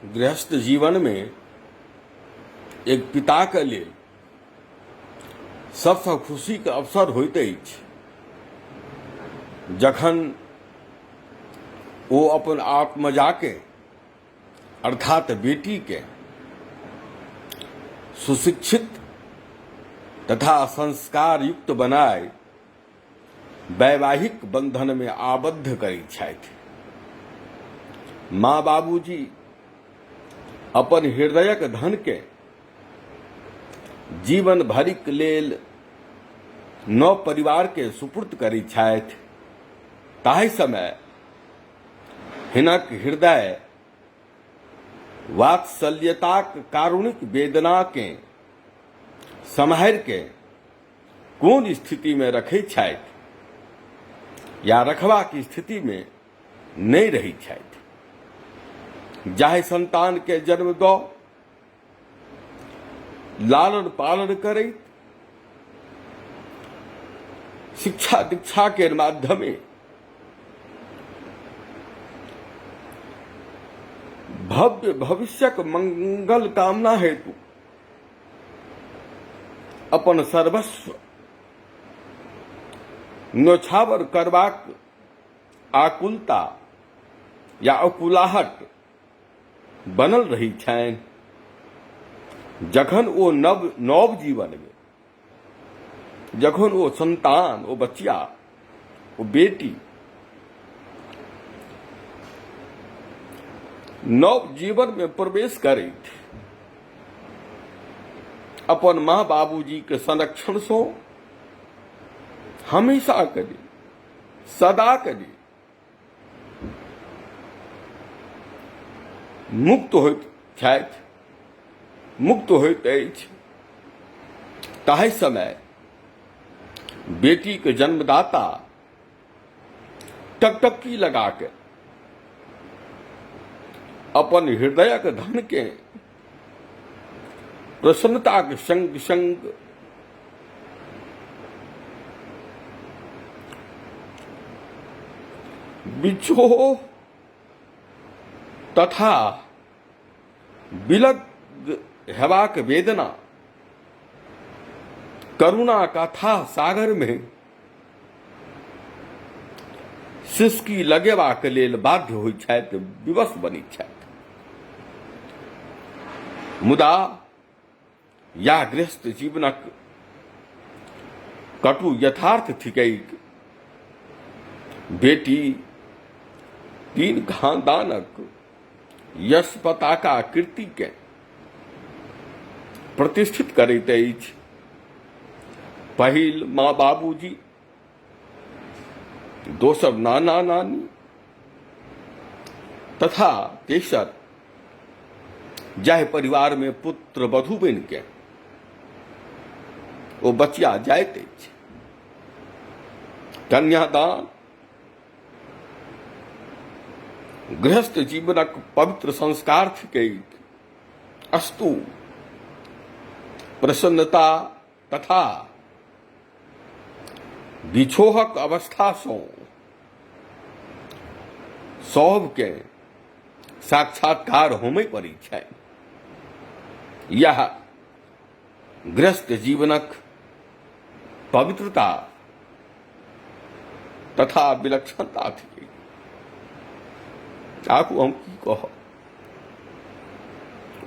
गृहस्थ जीवन में एक पिता के लिए सबसे खुशी के अवसर होइत अछि जखन वो अपन आत्मजा के अर्थात बेटी के सुशिक्षित तथा संस्कार युक्त बनाए वैवाहिक बंधन में आबद्ध करैत छथि। माँ बाबूजी अपन हृदयक धन के जीवन भरिक लेल नव परिवार के सुपुर्द करैत छथि, ताहि समय हिनक हृदय वात्सल्यताक कारुणिक वेदना के सम्हारि के कोन स्थिति में रखैत छथि या रखबाक स्थिति में नहीं रही छथि। जाहि संतान के जन्म दो लालन पालन करैत शिक्षा दीक्षा के माध्यमे भव्य भविष्यक मंगल कामना हेतु अपन सर्वस्व न्योछावर करबाक आकुलता या अकुलाहट बनल रही छनि, जखन ओ नव जीवन में जखन ओ संतान, ओ बच्चा, ओ बेटी नव जीवन में प्रवेश करैत अपन माँ बाबूजी के संरक्षण से हमेशा के लिए सदा के लिए मुक्त होइत छथि, मुक्त होइत अछि, ताहि समय बेटी के जन्मदाता टकटकी लगा के अपन हृदयक धन के प्रसन्नता के संग संग बिछोह तथा विलग हेबाक वेदना करुणा कथा सागर में सिसकी लगेबाक लेल बाध्य होइत छथि, विवश बनैत छथि। मुदा या गृहस्थ जीवनक कटु यथार्थ थिकैक बेटी तीन खानदानक यश पताका कीर्ति के प्रतिष्ठित करैत अछि। पहिल माँ बाबूजी, दोसर नाना नानी तथा तेसर जाहि परिवार में पुत्र वधू बन के ओ बचिया जाइत अछि। कन्यादान गृहस्थ जीवनक पवित्र संस्कार थिकैक, अस्तु प्रसन्नता तथा बिछोहक अवस्था से सौभ के साक्षात्कार होमे पड़ी छै। यह गृहस्थ जीवनक पवित्रता तथा विलक्षणता थी। आकू हम की कह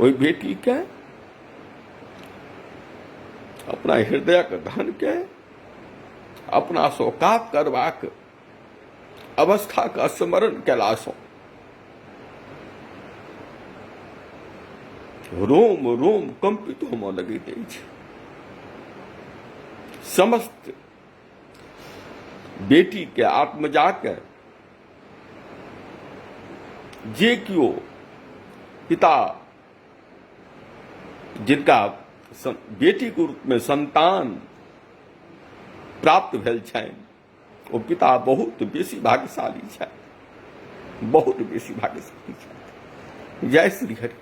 ओई बेटी के अपना हृदय के धन के अपना शोकात करबाक अवस्था का स्मरण कैलाशों रोम रोम कंपित होमो लगैत अछि। समस्त बेटी के आत्मजा के जे कियो पिता जिनका बेटी के रूप में संतान प्राप्त भेल छनि, ओ पिता बहुत बेसी भाग्यशाली छथि, बहुत बेसी भाग्यशाली छथि। जय श्री हरि।